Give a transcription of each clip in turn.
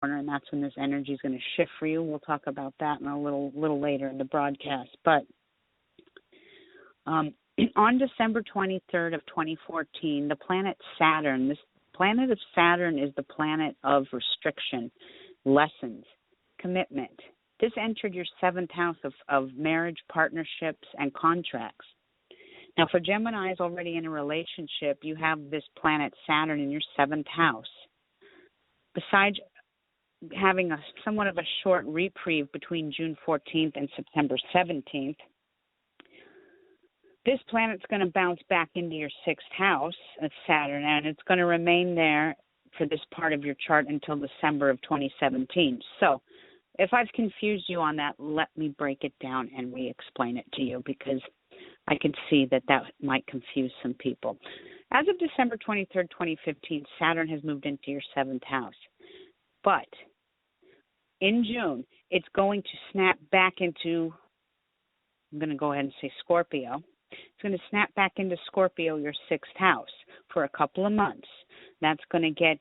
and that's when this energy is going to shift for you. We'll talk about that in a little later in the broadcast. But on December 23rd of 2014, the planet Saturn, this planet of Saturn is the planet of restriction, lessons, commitment. This entered your 7th house of marriage, partnerships, and contracts. Now, for Geminis already in a relationship, you have this planet Saturn in your 7th house. Besides having somewhat of a short reprieve between June 14th and September 17th, this planet's going to bounce back into your 6th house of Saturn, and it's going to remain there for this part of your chart until December of 2017. So, if I've confused you on that, let me break it down and re-explain it to you, because I can see that might confuse some people. As of December 23rd, 2015, Saturn has moved into your 7th house. But in June, it's going to snap back into, I'm going to go ahead and say Scorpio. It's going to snap back into Scorpio, your 6th house, for a couple of months. That's going to get,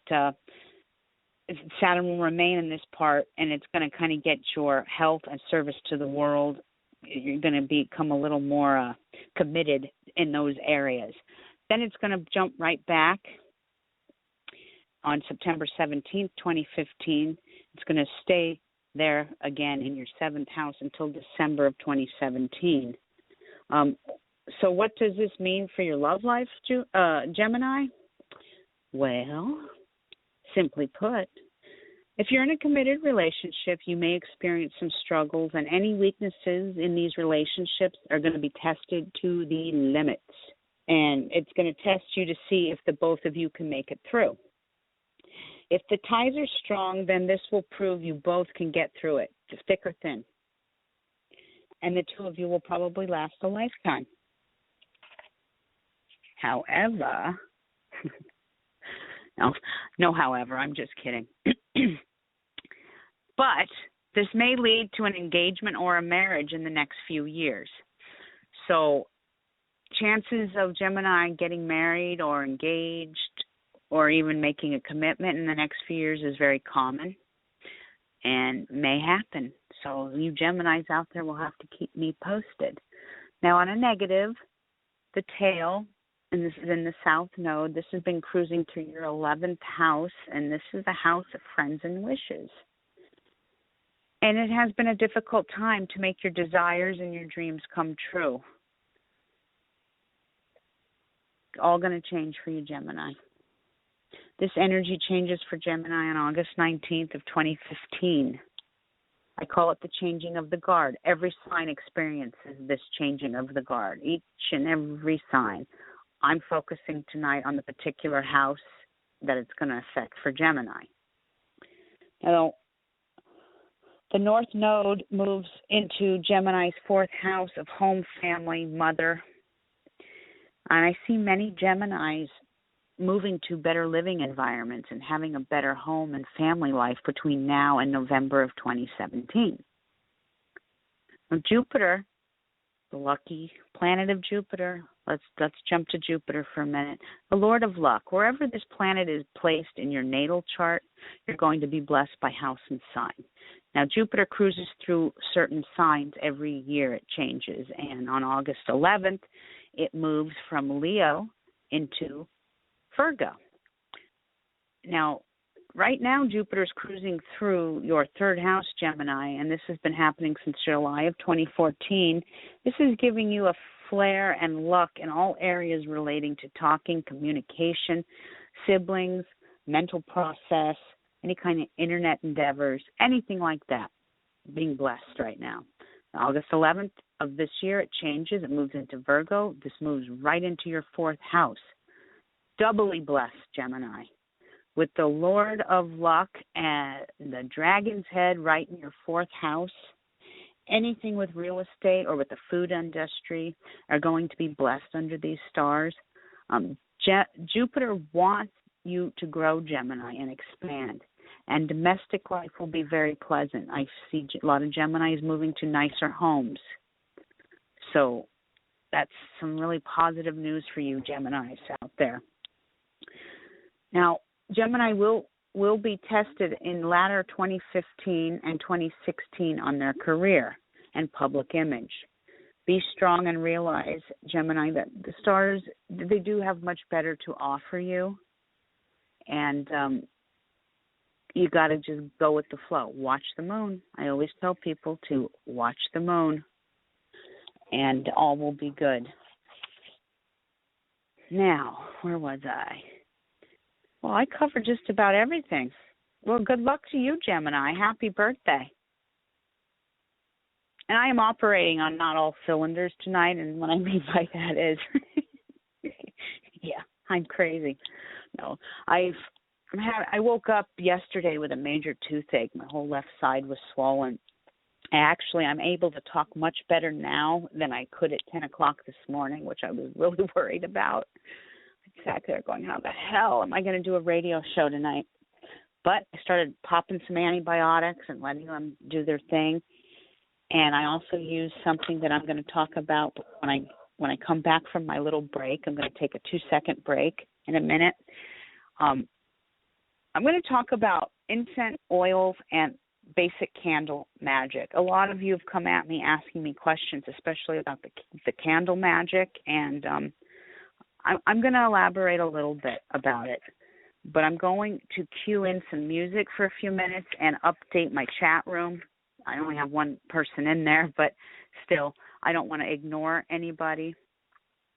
Saturn will remain in this part, and it's going to kind of get your health and service to the world. You're going to become a little more committed in those areas. Then it's going to jump right back on September 17th, 2015. It's going to stay there again in your 7th house until December of 2017. So what does this mean for your love life, Gemini? Well, simply put, if you're in a committed relationship, you may experience some struggles, and any weaknesses in these relationships are going to be tested to the limits. And it's going to test you to see if the both of you can make it through. If the ties are strong, then this will prove you both can get through it, thick or thin. And the two of you will probably last a lifetime. However, no, however, I'm just kidding. But this may lead to an engagement or a marriage in the next few years. So chances of Gemini getting married or engaged or even making a commitment in the next few years is very common and may happen. So you Geminis out there will have to keep me posted. Now, on a negative, the tail, and this is in the South Node, this has been cruising through your 11th house, and this is the house of friends and wishes. And it has been a difficult time to make your desires and your dreams come true. All going to change for you, Gemini. This energy changes for Gemini on August 19th of 2015. I call it the changing of the guard. Every sign experiences this changing of the guard, each and every sign. I'm focusing tonight on the particular house that it's going to affect for Gemini. Now, the North Node moves into Gemini's 4th house of home, family, mother. And I see many Geminis moving to better living environments and having a better home and family life between now and November of 2017. Now, Jupiter, the lucky planet of Jupiter, let's jump to Jupiter for a minute. The Lord of Luck, wherever this planet is placed in your natal chart, you're going to be blessed by house and sign. Now, Jupiter cruises through certain signs every year. It changes, and on August 11th, it moves from Leo into Virgo. Now, right now, Jupiter's cruising through your 3rd house, Gemini, and this has been happening since July of 2014. This is giving you a flair and luck in all areas relating to talking, communication, siblings, mental process, any kind of internet endeavors, anything like that. Being blessed right now. August 11th of this year, it changes. It moves into Virgo. This moves right into your 4th house. Doubly blessed, Gemini. With the Lord of Luck and the Dragon's Head right in your 4th house, anything with real estate or with the food industry are going to be blessed under these stars. Jupiter wants you to grow, Gemini, and expand. And domestic life will be very pleasant. I see a lot of Geminis moving to nicer homes. So that's some really positive news for you Geminis out there. Now, Gemini will will be tested in latter 2015 and 2016 on their career and public image. Be strong and realize, Gemini, that the stars, they do have much better to offer you. And you got to just go with the flow. Watch the moon. I always tell people to watch the moon, and all will be good. Now, where was I? Well, I covered just about everything. Well, good luck to you, Gemini. Happy birthday. And I am operating on not all cylinders tonight, and what I mean by that is, yeah, I'm crazy. No, I woke up yesterday with a major toothache. My whole left side was swollen. Actually, I'm able to talk much better now than I could at 10 o'clock this morning, which I was really worried about. I sat there going, how the hell am I going to do a radio show tonight? But I started popping some antibiotics and letting them do their thing. And I also use something that I'm going to talk about when I come back from my little break. I'm going to take a 2-second break in a minute. I'm going to talk about incense oils and basic candle magic. A lot of you have come at me asking me questions, especially about the candle magic, and I'm going to elaborate a little bit about it. But I'm going to cue in some music for a few minutes and update my chat room. I only have one person in there, but still, I don't want to ignore anybody.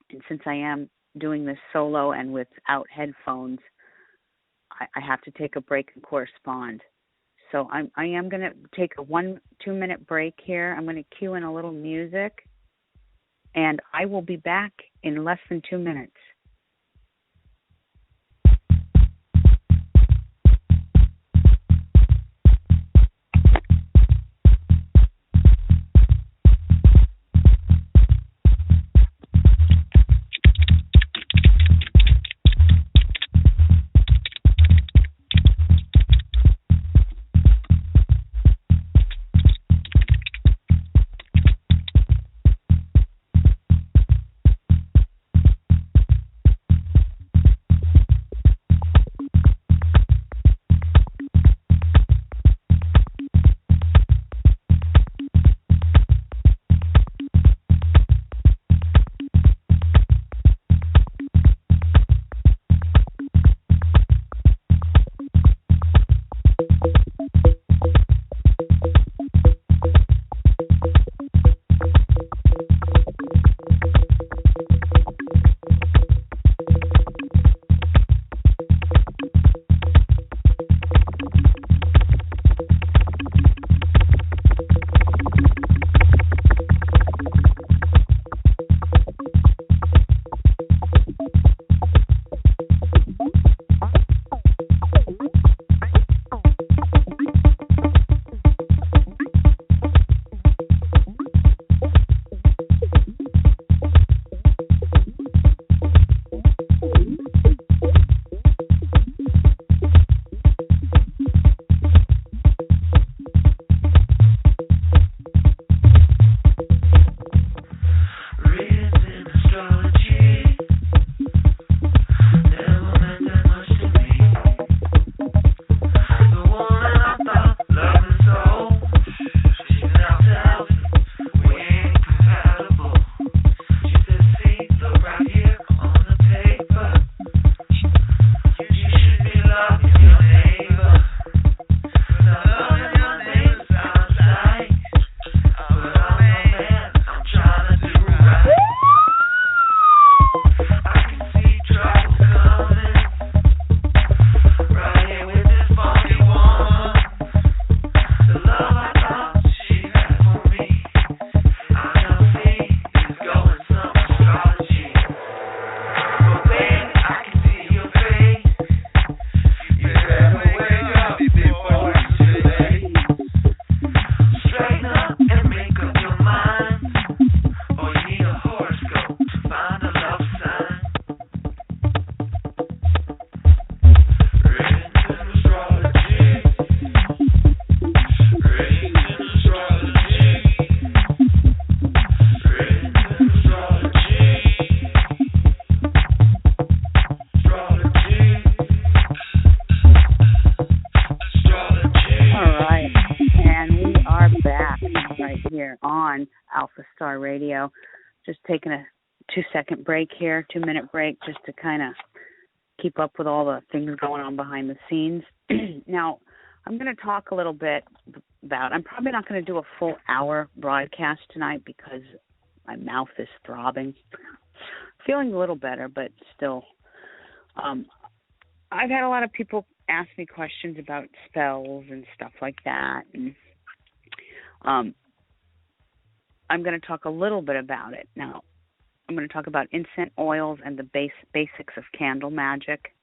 And since I am doing this solo and without headphones, I have to take a break and correspond. So I am going to take a 1-2 minute break here. I'm going to cue in a little music, and I will be back in less than 2 minutes. right here on Alpha Star Radio. Just taking a 2-second break here, 2-minute break, just to kind of keep up with all the things going on behind the scenes. Now, I'm going to talk a little bit about, I'm probably not going to do a full hour broadcast tonight because my mouth is throbbing. Feeling a little better, but still. I've had a lot of people ask me questions about spells and stuff like that. And I'm going to talk a little bit about it. Now, I'm going to talk about incense oils and the basics of candle magic.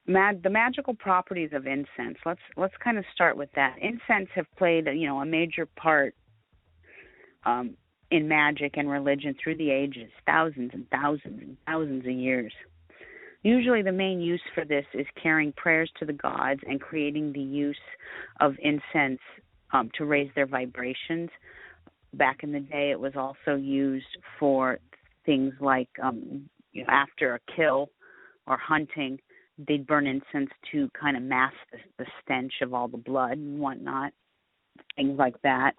The magical properties of incense. Let's kind of start with that. Incense have played, a major part in magic and religion through the ages, thousands and thousands and thousands of years. Usually the main use for this is carrying prayers to the gods and creating the use of incense to raise their vibrations. Back in the day, it was also used for things like after a kill or hunting, they'd burn incense to kind of mask the stench of all the blood and whatnot, things like that.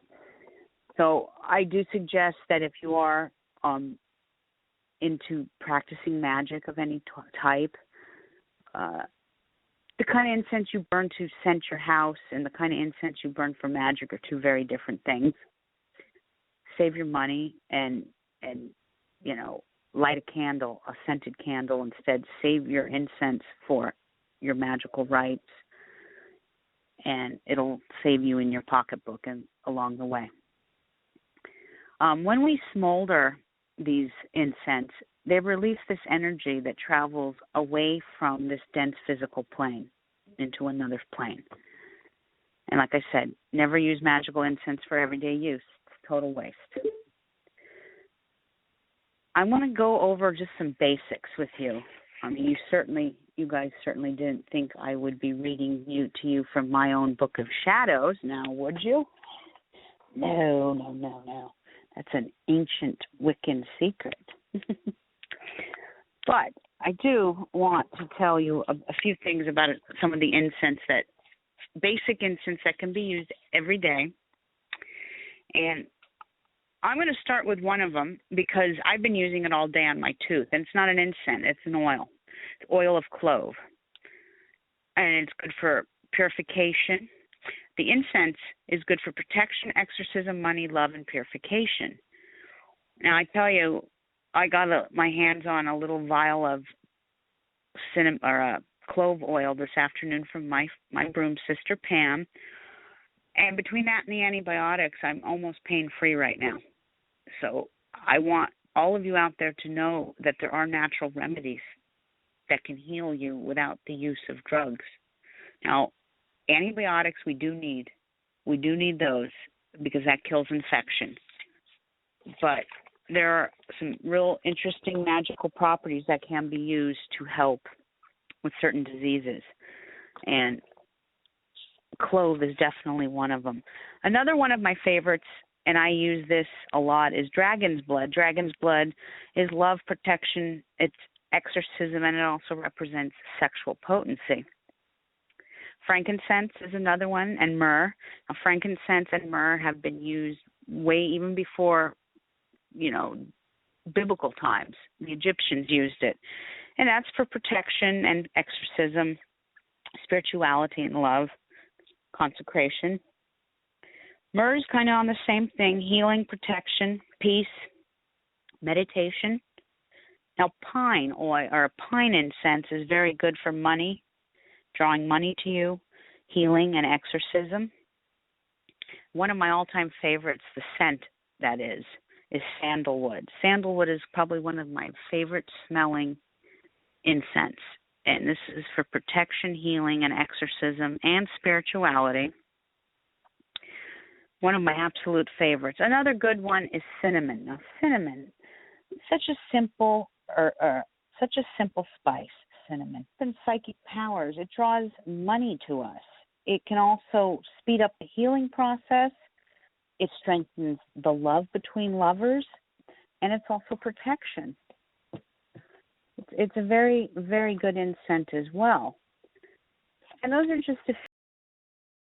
So I do suggest that if you are into practicing magic of any type, the kind of incense you burn to scent your house and the kind of incense you burn for magic are two very different things. Save your money and light a candle, a scented candle instead. Save your incense for your magical rites, and it'll save you in your pocketbook and along the way. When we smolder these incense, they release this energy that travels away from this dense physical plane into another plane. And like I said, never use magical incense for everyday use. It's total waste. I want to go over just some basics with you. I mean, you guys certainly didn't think I would be reading to you from my own book of shadows, now would you? No. That's an ancient Wiccan secret. But I do want to tell you a few things about some of the incense basic incense that can be used every day. And I'm going to start with one of them because I've been using it all day on my tooth. And it's not an incense, it's an oil. It's oil of clove. And it's good for purification. The incense is good for protection, exorcism, money, love, and purification. Now, I tell you, I got my hands on a little vial of clove oil this afternoon from my broom sister, Pam. And between that and the antibiotics, I'm almost pain-free right now. So I want all of you out there to know that there are natural remedies that can heal you without the use of drugs. Now, antibiotics we do need. We do need those because that kills infection. But there are some real interesting magical properties that can be used to help with certain diseases. And clove is definitely one of them. Another one of my favorites, and I use this a lot, is dragon's blood. Dragon's blood is love, protection, it's exorcism, and it also represents sexual potency. Frankincense is another one, and myrrh. Now, frankincense and myrrh have been used way even before, biblical times. The Egyptians used it. And that's for protection and exorcism, spirituality and love, consecration. Myrrh is kind of on the same thing, healing, protection, peace, meditation. Now, pine oil or pine incense is very good for money, drawing money to you, healing and exorcism. One of my all-time favorites, the scent that is sandalwood. Sandalwood is probably one of my favorite smelling incense. And this is for protection, healing, and exorcism and spirituality. One of my absolute favorites. Another good one is cinnamon. Now, cinnamon, such a simple spice, cinnamon. And psychic powers. It draws money to us. It can also speed up the healing process. It strengthens the love between lovers, and it's also protection. It's a very, very good incense as well. And those are just a